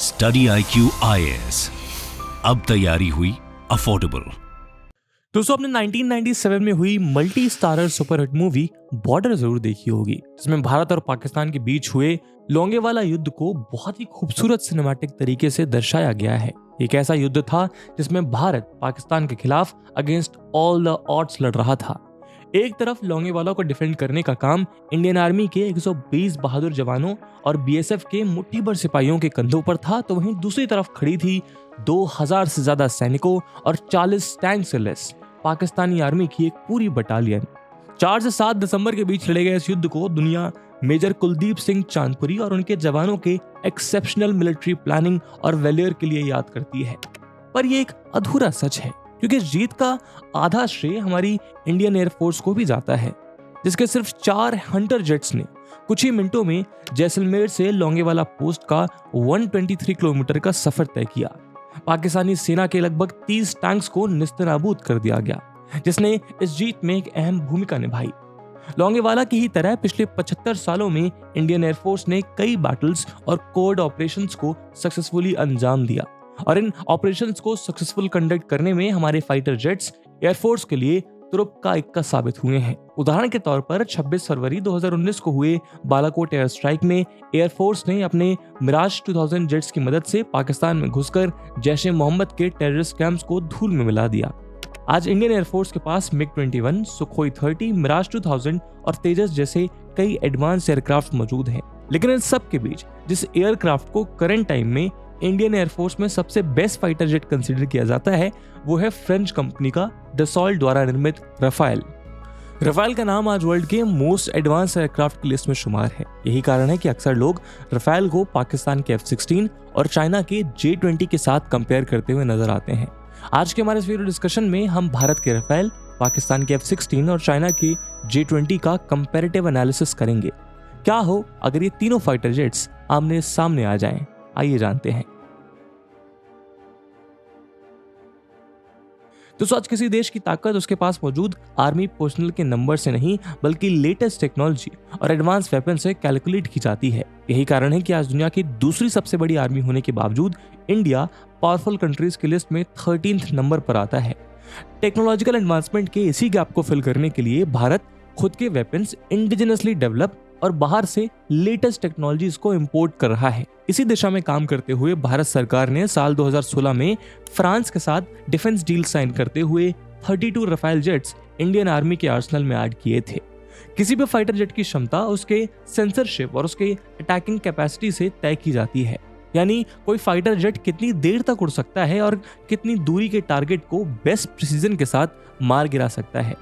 Study IQ IAS, अब तैयारी हुई अफोर्डेबल। दोस्तों, आपने 1997 में हुई multi starrer superhit movie border जरूर देखी होगी, जिसमें भारत और पाकिस्तान के बीच हुए लोंगेवाला युद्ध को बहुत ही खूबसूरत सिनेमैटिक तरीके से दर्शाया गया है। एक ऐसा युद्ध था जिसमें भारत पाकिस्तान के खिलाफ अगेंस्ट ऑल द ऑड्स लड़ रहा था। एक तरफ लोंगेवाला को डिफेंड करने का काम इंडियन आर्मी के 120 बहादुर जवानों और BSF के मुट्ठी भर सिपाहियों के कंधों पर था, तो वहीं दूसरी तरफ खड़ी थी 2000 से ज्यादा सैनिकों और 40 टैंक से लेस पाकिस्तानी आर्मी की एक पूरी बटालियन। 4 से 7 दिसंबर के बीच लड़े गए इस युद्ध को दुनिया मेजर कुलदीप सिंह चांदपुरी और उनके जवानों के एक्सेप्शनल मिलिट्री प्लानिंग और वैल्योर के लिए याद करती है। पर यह एक अधूरा सच है, क्योंकि जीत का आधा श्रेय हमारी इंडियन एयरफोर्स को भी जाता है, जिसके सिर्फ 4 हंटर जेट्स ने कुछ ही मिनटों में जैसलमेर से लोंगेवाला पोस्ट का 123 किलोमीटर का सफर तय किया। पाकिस्तानी सेना के लगभग 30 टैंक्स को निस्तनाबूद कर दिया गया, जिसने इस जीत में एक अहम भूमिका निभाई। लोंगेवाला की ही तरह पिछले 75 सालों में इंडियन एयरफोर्स ने कई बैटल्स और कोड ऑपरेशंस को सक्सेसफुली अंजाम दिया, और इन ऑपरेशंस को सक्सेसफुल कंडक्ट करने में हमारे फाइटर जेट्स एयरफोर्स के लिए तुरुप का इक्का साबित हुए हैं। उदाहरण के तौर पर 26 फरवरी 2019 को हुए बालाकोट एयर स्ट्राइक में एयरफोर्स ने अपने मिराज 2000 जेट्स की मदद से पाकिस्तान में घुसकर जैश-ए-मोहम्मद के टेररिस्ट कैंप्स को धूल में मिला दिया। आज इंडियन एयरफोर्स के पास MiG-21, सुखोई 30, मिराज 2000 और तेजस जैसे कई एडवांस एयरक्राफ्ट मौजूद हैं। लेकिन इन सब के बीच जिस एयरक्राफ्ट को करंट टाइम में इंडियन एयरफोर्स में सबसे बेस्ट फाइटर जेट कंसीडर किया जाता है, वो है फ्रेंच कंपनी का डसॉल्ट द्वारा निर्मित रफाल। रफाल का नाम आज वर्ल्ड के मोस्ट एडवांस एयरक्राफ्ट की लिस्ट में शुमार है। यही कारण है कि अक्सर लोग रफाल को पाकिस्तान के F-16 और चाइना के J-20 के साथ कंपेयर करते हुए नजर आते हैं। आज के हमारे इस वीडियो डिस्कशन में हम भारत के रफाल, पाकिस्तान के F-16 और चाइना के J-20 का कंपैरेटिव एनालिसिस करेंगे। क्या हो अगर ये तीनों फाइटर जेट्स आमने सामने आ जाएं? आइए जानते हैं। दोस्तों, आज किसी देश की ताकत उसके पास मौजूद आर्मी पर्सनल के नंबर से नहीं, बल्कि लेटेस्ट टेक्नोलॉजी और एडवांस वेपन से कैलकुलेट की जाती है। यही कारण है कि आज दुनिया की दूसरी सबसे बड़ी आर्मी होने के बावजूद इंडिया पावरफुल कंट्रीज की लिस्ट में 13th नंबर पर आता है। टेक्नोलॉजिकल एडवांसमेंट के इसी गैप को फिल करने के लिए भारत खुद के वेपन्स इंडिजिनसली डेवलप और बाहर से लेटेस्ट टेक्नोलॉजीज को इंपोर्ट कर रहा है। इसी दिशा में काम करते हुए भारत सरकार ने साल 2016 में फ्रांस के साथ डिफेंस डील साइन करते हुए 32 रफाल जेट्स इंडियन आर्मी के आर्सेनल में ऐड किए थे। किसी भी फाइटर जेट की क्षमता उसके सेंसरशिप और उसके अटैकिंग कैपेसिटी से तय की जाती है, यानी कोई फाइटर जेट कितनी देर तक उड़ सकता है और कितनी दूरी के टारगेट को बेस्ट प्रिसीजन के साथ मार गिरा सकता है।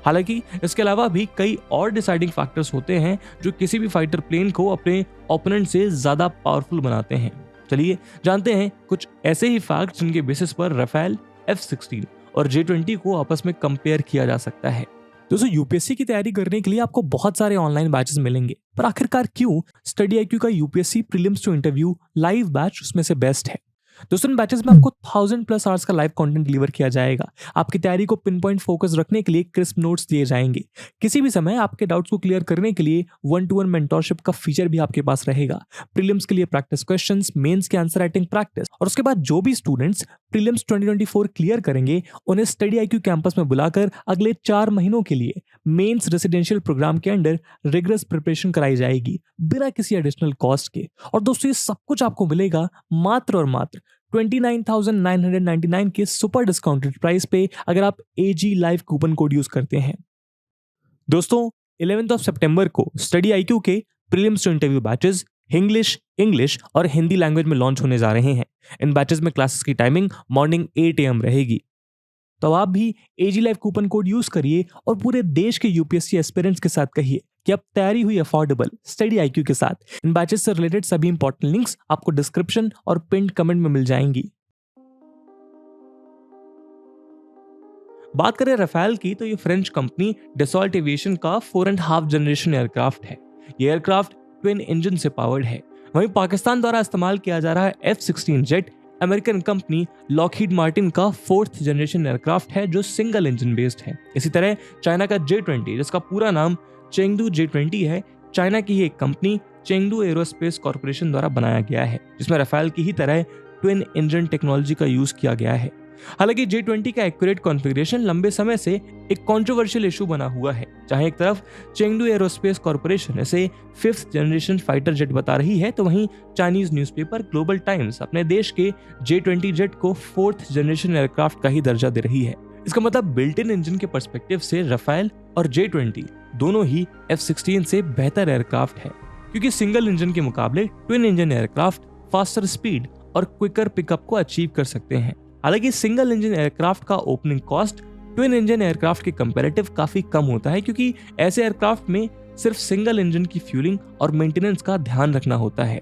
हालांकि इसके अलावा भी कई और डिसाइडिंग फैक्टर्स होते हैं जो किसी भी फाइटर प्लेन को अपने ओपोनेंट से ज्यादा पावरफुल बनाते हैं। चलिए जानते हैं कुछ ऐसे ही फैक्ट्स जिनके बेसिस पर रफाल, F-16 और J-20 को आपस में कंपेयर किया जा सकता है। दोस्तों, यूपीएससी की तैयारी करने के लिए आपको बहुत सारे ऑनलाइन बैचेस मिलेंगे, पर आखिरकार क्यों स्टडी IQ का UPSC prelims to interview live batch उसमें से बेस्ट है? दोस्तों, इन बैचेस में आपको 1000+ आवर्स का लाइव कंटेंट डिलीवर किया जाएगा। आपकी तैयारी को पिन पॉइंट फोकस रखने के लिए क्रिस्प नोट्स दिए जाएंगे। किसी भी समय आपके डाउट्स को क्लियर करने के लिए 1-to-1 मेंटोरशिप का फीचर भी आपके पास रहेगा। प्रीलिम्स के लिए प्रैक्टिस क्वेश्चंस, मेंस के आंसर राइटिंग प्रैक्टिस, और उसके बाद जो भी स्टूडेंट्स प्रीलिम्स 2024 क्लियर करेंगे उन्हें स्टडी IQ कैंपस में बुलाकर अगले 4 महीनों के लिए मेंस रेसिडेंशियल प्रोग्राम के अंडर रिगरस प्रिपरेशन कराई जाएगी बिना किसी एडिशनल कॉस्ट के। और दोस्तों, ये सब कुछ आपको मिलेगा मात्र और मात्र 29,999 के सुपर डिस्काउंटेड प्राइस पे, अगर आप AG live coupon code use करते हैं। दोस्तों, 11 सितंबर को स्टडी IQ के prelims to interview batches English और हिंदी लैंग्वेज में लॉन्च होने जा रहे हैं। इन बैचेस में क्लासेस की टाइमिंग मॉर्निंग 8 AM रहेगी। तो आप भी AG live coupon code use करिए और पूरे देश के यूपीएससी एस्पिरेंट्स के साथ कहिए कि अब तैयारी हुई अफोर्डेबल स्टडी IQ के साथ। इन बैचेस से रिलेटेड सभी इंपॉर्टेंट लिंक्स आपको डिस्क्रिप्शन और पिन्ड कमेंट में मिल जाएंगी। बात करें रफाल की, तो ये फ्रेंच कंपनी डसॉल्ट एविएशन का 4.5 जनरेशन एयरक्राफ्ट है। ये एयरक्राफ्ट ट्विन इंजन से पावर्ड है। वहीं पाकिस्तान द्वारा इस्तेमाल किया जा रहा है F-16 jet American company Lockheed Martin का 4th जनरेशन एयरक्राफ्ट है, जो सिंगल इंजन बेस्ड है। इसी तरह चाइना का J-20, जिसका पूरा नाम चेंगडू J-20 है, चाइना की ही एक कंपनी चेंगडू एरोस्पेस कॉर्पोरेशन द्वारा बनाया गया है, जिसमें राफेल की ही तरह ट्विन इंजन टेक्नोलॉजी का यूज किया गया है। हालांकि J-20 का एक्यूरेट कॉन्फ़िगरेशन लंबे समय से एक कंट्रोवर्शियल इशू बना हुआ है। जहां एक तरफ चेंगडू एरोस्पेस कॉर्पोरेशन इसे 5th जनरेशन फाइटर जेट बता रही है, तो वहीं चाइनीज न्यूज़पेपर ग्लोबल टाइम्स अपने देश के J-20 जेट को 4th जनरेशन एयरक्राफ्ट का ही दर्जा दे रही है। इसका मतलब बिल्ट इन इंजन के पर्सपेक्टिव से राफेल और J-20 दोनों ही F-16 से बेहतर एयरक्राफ्ट है, क्योंकि सिंगल इंजन के मुकाबले twin engine aircraft faster speed और क्विकर पिकअप को अचीव कर सकते हैं। हालांकि सिंगल इंजन एयरक्राफ्ट का opening cost twin engine aircraft के कंपैरेटिव काफी कम होता है, क्योंकि ऐसे एयरक्राफ्ट में सिर्फ सिंगल इंजन की फ्यूलिंग और मेंटेनेंस का ध्यान रखना होता है।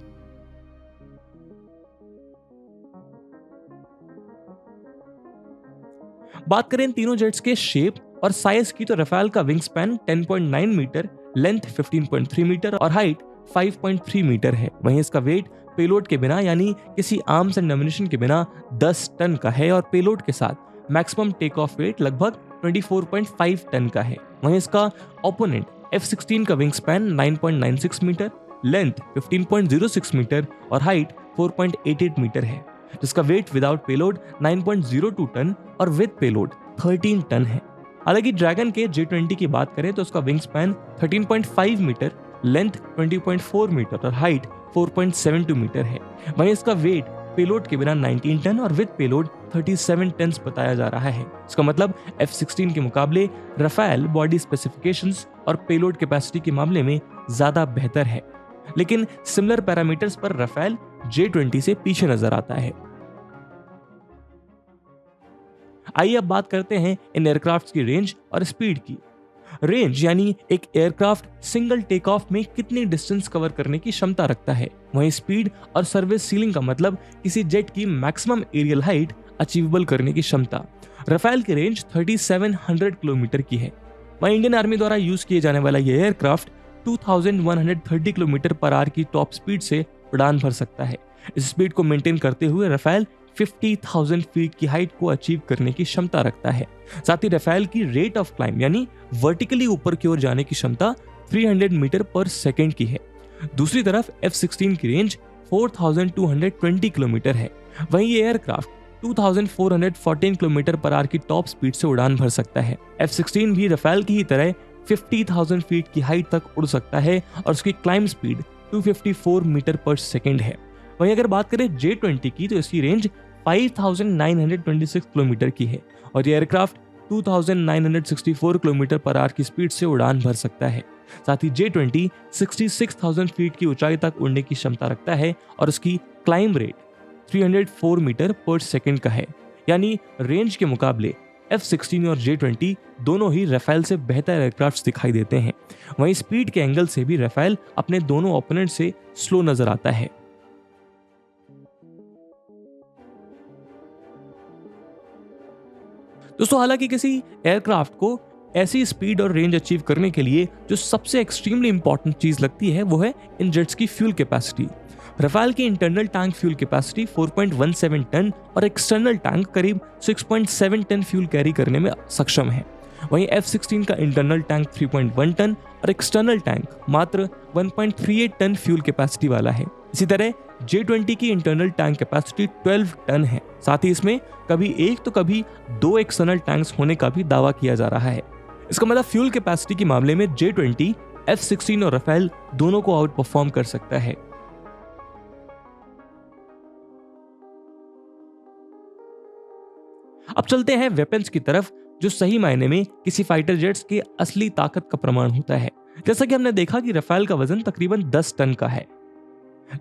बात करें तीनों जेट्स के शेप और साइज की, तो राफेल का wing span 10.9 metre, length 15.3 metre और हाइट 5.3 मीटर है। वहीं इसका वेट पेलोड के बिना यानी किसी आर्म्स एंड एम्युनिशन के बिना 10 टन का है और पेलोड के साथ मैक्सिमम टेक ऑफ वेट लगभग 24.5 टन का है। वहीं इसका ओपोनेंट F-16 का wing span 9.96 metre, length 15.06 metre और हाइट 4.88 मीटर है, जिसका वेट विदाउट पेलोड 9.02 टन और विद पेलोड 13 टन है। हालांकि ड्रैगन के J-20 की बात करें तो उसका wing span 13.5 metre, length 20.4 metre और हाइट 4.72 मीटर है। वहीं इसका वेट पेलोड के बिना 19 टन और विद पेलोड 37 टन बताया जा रहा है। इसका मतलब F-16 के मुकाबले राफेल बॉडी स्पेसिफिकेशंस और पेलोड कैपेसिटी के मामले में ज्यादा बेहतर है, लेकिन सिमिलर पैरामीटर्स पर राफेल J-20 से पीछे नजर आता है। आइए अब बात करते हैं इन एयरक्राफ्ट की रेंज और स्पीड की। रेंज यानी एक एयरक्राफ्ट सिंगल टेक ऑफ में कितनी डिस्टेंस कवर करने की क्षमता रखता है। वहीं स्पीड और सर्विस सीलिंग का मतलब किसी जेट की मैक्सिमम एरियल हाइट अचीवेबल करने की क्षमता। राफेल की रेंज 3700 किलोमीटर की है। वहीं इंडियन आर्मी द्वारा यूज किए जाने वाला यह एयरक्राफ्ट 2130 किलोमीटर पर आवर की टॉप स्पीड से उड़ान भर सकता है। इस स्पीड को मेंटेन करते हुए राफेल 50,000 फीट की हाइट को अचीव करने की क्षमता रखता है। साथ ही राफेल की रेट ऑफ क्लाइंब यानी वर्टिकली ऊपर की ओर जाने की क्षमता 300 मीटर पर सेकेंड की है। दूसरी तरफ F-16 की रेंज 4220 किलोमीटर है। वहीं ये एयरक्राफ्ट 2414 किलोमीटर पर आवर की टॉप स्पीड से उड़ान भर सकता है। F-16 भी राफेल की ही तरह 50,000 फीट की हाइट तक उड़ सकता है और उसकी क्लाइंब स्पीड 254 मीटर पर सेकेंड है। वहीं अगर बात करें J-20 की तो इसकी रेंज 5926 किलोमीटर की है और ये एयरक्राफ्ट 2964 किलोमीटर पर आवर की स्पीड से उड़ान भर सकता है। साथ ही J-20 66,000 फीट की ऊंचाई तक उड़ने की क्षमता रखता है और उसकी क्लाइंब रेट 304 मीटर पर सेकेंड का है। यानी रेंज के मुकाबले F-16 और J-20 दोनों ही राफेल से बेहतर एयरक्राफ्ट दिखाई देते हैं। वहीं स्पीड के एंगल से भी राफेल अपने दोनों ओपोनेंट से स्लो नजर आता है। दोस्तों, हालांकि किसी एयरक्राफ्ट को ऐसी स्पीड और रेंज अचीव करने के लिए जो सबसे एक्सट्रीमली इंपॉर्टेंट चीज लगती है वो है इन जेट्स की फ्यूल कैपेसिटी। राफेल की internal tank fuel capacity 4.17 ton और एक्सटर्नल टैंक करीब 6.7 टन फ्यूल कैरी करने में सक्षम है। वहीं F-16 का इंटरनल टैंक 3.1 टन और एक्सटर्नल टैंक मात्र 1.38 टन फ्यूल कैपेसिटी वाला है। इसी तरह J-20 की इंटरनल टैंक कैपेसिटी 12 टन है। साथ ही इसमें कभी एक तो कभी 2 एक्सटर्नल टैंक्स होने का भी दावा किया जा रहा है। इसका मतलब फ्यूल कैपेसिटी के मामले में J-20 F-16 और राफेल दोनों को आउट परफॉर्म कर सकता है। अब चलते हैं वेपन्स की तरफ, जो सही मायने में किसी फाइटर जेट्स के असली ताकत का प्रमाण होता है। जैसा कि हमने देखा कि राफेल का वजन तकरीबन 10 टन का है,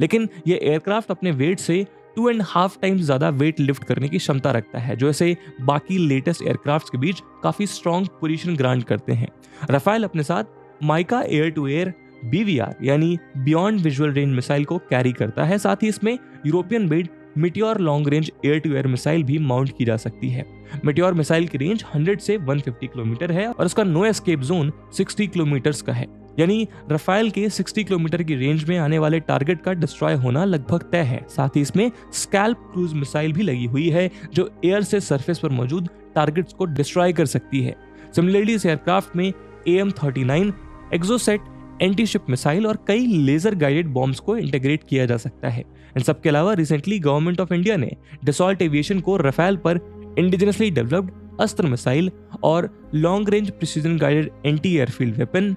लेकिन यह एयरक्राफ्ट अपने वेट से 2.5 टाइम्स ज्यादा वेट लिफ्ट करने की क्षमता रखता है, जो ऐसे बाकी लेटेस्ट एयरक्राफ्ट के बीच काफी स्ट्रॉन्ग पोजीशन ग्रांट करते हैं। राफेल अपने साथ MICA air to air BVR यानी बियॉन्ड विजुअल रेंज मिसाइल को कैरी करता है। साथ ही इसमें European made meteor long range air to air missile भी माउंट की जा सकती है। मिटियोर मिसाइल की रेंज 100 से 150 किलोमीटर है और उसका नो एस्केप जोन 60 किलोमीटर का है। यानी राफेल के 60 किलोमीटर की रेंज में आने वाले टारगेट का डिस्ट्रॉय होना लगभग तय है। साथ ही इसमें स्कैल्प क्रूज मिसाइल भी लगी हुई है, जो एयर से सरफेस पर मौजूद टारगेट्स को डिस्ट्रॉय कर सकती है। सिमिलरली इस एयरक्राफ्ट में AM-39 Exocet anti ship missile और कई लेजर गाइडेड बॉम्ब्स को इंटीग्रेट किया जा सकता है। इन सब के अलावा रिसेंटली गवर्नमेंट ऑफ इंडिया ने डसॉल्ट एविएशन को राफेल पर इंडिजिनसली डेवलप्ड अस्त्र मिसाइल और long range precision guided anti airfield weapon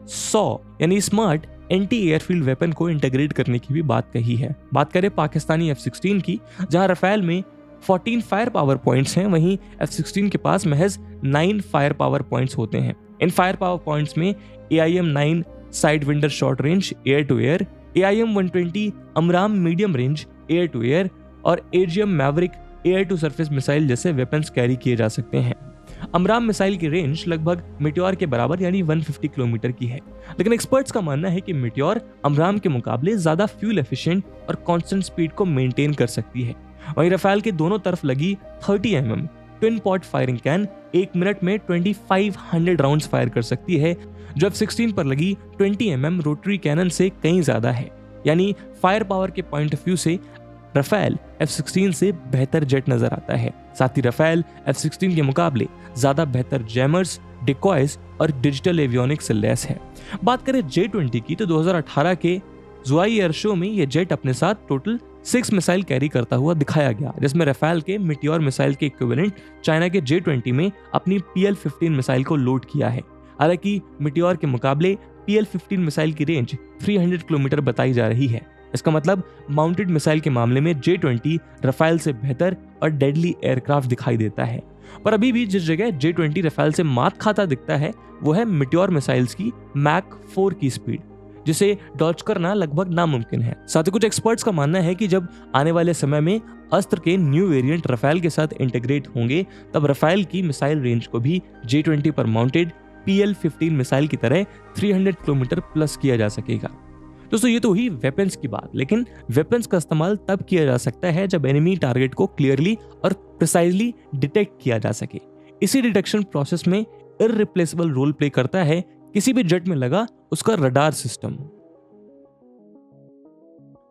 saw यानी स्मार्ट एंटी एयरफील्ड वेपन को इंटीग्रेट करने की भी बात कही है। बात करें पाकिस्तानी F-16 की, जहां राफेल में 14 फायर पावर पॉइंट्स हैं, वहीं F-16 के पास महज 9 फायर पावर पॉइंट्स होते हैं। इन फायर पावर पॉइंट्स में AIM-9 sidewinder short range air to air, AIM-120 AMRAAM medium range air to air और AGM Maverick air to surface missile जैसे weapons carry किए जा सकते हैं। अमराम मिसाइल की रेंज लगभग मिट्योर के बराबर यानी 150 किलोमीटर की है, लेकिन एक्सपर्ट्स का मानना है कि मिट्योर अमराम के मुकाबले ज्यादा फ्यूल एफिशिएंट और कांस्टेंट स्पीड को मेंटेन कर सकती है। वहीं राफेल के दोनों तरफ लगी 30 mm twin pot firing can 1 minute में 2500 राउंड्स फायर कर सकती है, जो F-16 पर लगी 20 mm रोटरी कैनन से कहीं ज्यादा है। यानी फायर पावर के पॉइंट ऑफ व्यू से राफेल F-16 से बेहतर जेट नजर आता है। साथ ही राफेल F-16 के मुकाबले ज्यादा बेहतर जैमर्स, डिकॉयज और डिजिटल एवियोनिक्स से लैस है। बात करें J-20 की, तो 2018 के जुआई एयर शो में यह जेट अपने साथ टोटल 6 मिसाइल कैरी करता हुआ दिखाया गया, जिसमें राफेल के मिट्योर मिसाइल के इक्विवेलेंट चाइना के J-20 में अपनी PL-15 मिसाइल को लोड किया है। हालांकि मिट्योर के मुकाबले PL-15 मिसाइल की रेंज 300 किलोमीटर बताई जा रही है। इसका मतलब माउंटेड मिसाइल के मामले में J-20 राफेल से बेहतर और डेडली एयरक्राफ्ट दिखाई देता है। पर अभी भी जिस जगह J-20 राफेल से मात खाता दिखता है वो है मिट्योर मिसाइल्स की मैक 4 की स्पीड, जिसे डॉज करना लगभग नामुमकिन है। साथ ही कुछ एक्सपर्ट्स का मानना है कि जब आने वाले समय में अस्त्र के न्यू वेरिएंट राफेल के साथ इंटीग्रेट होंगे, तब राफेल की मिसाइल रेंज को भी J-20 पर माउंटेड PL-15 मिसाइल की तरह 300 किलोमीटर प्लस किया जा सकेगा। दोस्तों, ये तो हुई वेपन्स की बात, लेकिन वेपन्स का इस्तेमाल तब किया जा सकता है जब एनिमी टारगेट को क्लियरली और प्रिसाइजली डिटेक्ट किया जा सके। इसी डिटेक्शन प्रोसेस में इररिप्लेसेबल रोल प्ले करता है किसी भी जेट में लगा उसका रडार सिस्टम।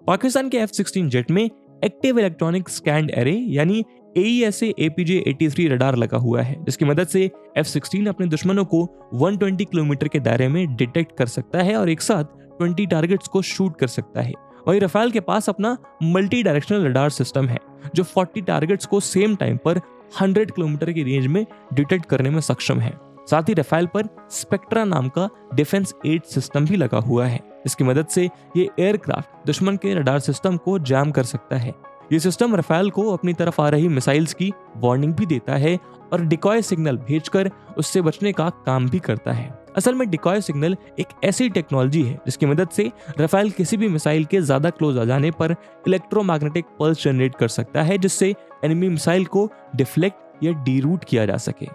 पाकिस्तान के F-16 जेट में एक्टिव इलेक्ट्रॉनिक स्कैन एरे यानी AESA APJ-83 रडार लगा हुआ है, जिसकी मदद से F-16 अपने दुश्मनों को 120 किलोमीटर के दायरे में डिटेक्ट कर सकता है और एक साथ 20 टारगेट्स को शूट कर सकता है। वहीं राफेल के पास अपना मल्टी डायरेक्शनल रडार सिस्टम है, जो 40 टारगेट्स को सेम टाइम पर 100 किलोमीटर की रेंज में डिटेक्ट करने में सक्षम है। साथ ही राफेल पर स्पेक्ट्रा नाम का डिफेंस एड सिस्टम भी लगा हुआ है, इसकी मदद से ये एयरक्राफ्ट दुश्मन के रडार सिस्टम को जैम कर सकता है। ये सिस्टम राफेल को अपनी तरफ आ रही मिसाइल्स की वार्निंग भी देता है और डिकॉय सिग्नल भेजकर उससे बचने का काम भी करता है। असल में डिकॉय सिग्नल एक ऐसी टेक्नोलॉजी है जिसकी मदद से राफेल किसी भी मिसाइल के ज्यादा क्लोज आ जाने पर इलेक्ट्रोमैग्नेटिक पल्स जनरेट कर सकता है, जिससे एनिमी मिसाइल को डिफ्लेक्ट या डीरूट किया जा सके।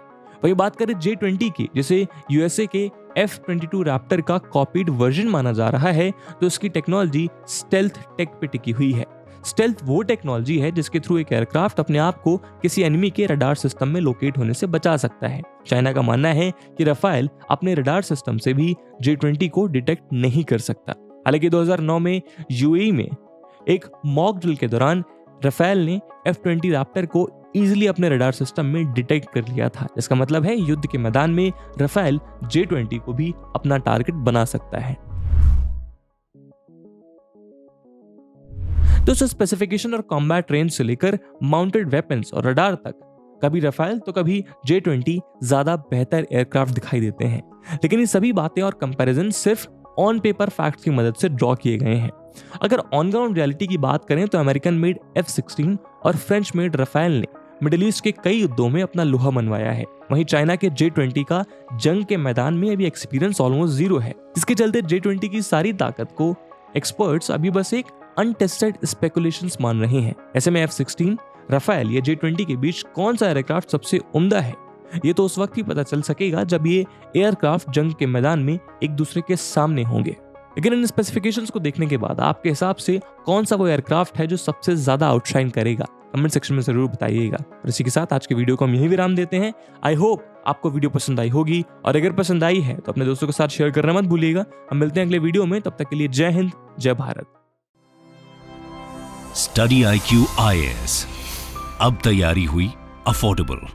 वही बात करें J-20 की, जिसे USA के F-22 रैप्टर का कॉपीड वर्जन माना जा रहा है, तो उसकी टेक्नोलॉजी स्टेल्थ टेक पे टिकी हुई है। स्टेल्थ वो टेक्नोलॉजी है जिसके थ्रू एक एयरक्राफ्ट अपने आप को किसी एनिमी के रडार सिस्टम में लोकेट होने से बचा सकता है। चाइना का मानना है कि राफेल अपने रडार सिस्टम से भी J-20 को डिटेक्ट नहीं कर सकता। हालांकि 2009 में UAE में एक मॉक ड्रिल के दौरान राफेल ने F-20 रैप्टर को इजीली अपने रडार सिस्टम में डिटेक्ट कर लिया था। इसका मतलब है युद्ध के मैदान में राफेल J-20 को भी अपना टारगेट बना सकता है। तो स्पेसिफिकेशन और कॉम्बैट रेंज से लेकर माउंटेड वेपन्स और रडार तक कभी राफेल तो कभी J-20 ज्यादा बेहतर एयरक्राफ्ट दिखाई देते हैं, लेकिन ये सभी बातें और कंपैरिजन सिर्फ ऑन पेपर फैक्ट्स की मदद से ड्रॉ किए गए हैं। अगर ऑन ग्राउंड रियलिटी की बात करें तो अमेरिकन मेड F-16 और फ्रेंच मेड राफेल ने मिडिल ईस्ट के कई युद्धों में अपना लोहा मनवाया है। वहीं चाइना के J-20 का जंग के मैदान में अभी एक्सपीरियंस ऑलमोस्ट जीरो है, जिसके चलते J-20 की सारी ताकत को एक्सपर्ट्स अभी बस एक अनटेस्टेड स्पेकुलेशंस मान रहे हैं। ऐसे में F-16, राफेल या J-20 के बीच कौन सा एयरक्राफ्ट सबसे उम्दा है, ये तो उस वक्त ही पता चल सकेगा जब ये एयरक्राफ्ट जंग के मैदान में एक दूसरे के सामने होंगे। लेकिन इन स्पेसिफिकेशंस को देखने के बाद आपके हिसाब से कौन सा वो एयरक्राफ्ट है जो सबसे ज्यादा आउटशाइन करेगा, कमेंट सेक्शन में जरूर बताइएगा। और इसी के साथ आज के वीडियो को हम यहीं विराम देते हैं। आई होप आपको वीडियो पसंद आई होगी, और अगर पसंद आई है तो अपने दोस्तों के साथ शेयर करना मत भूलिएगा। हम मिलते हैं अगले वीडियो में, तब तक के लिए जय हिंद, जय भारत। स्टडी IQ IAS, अब तैयारी हुई अफोर्डेबल।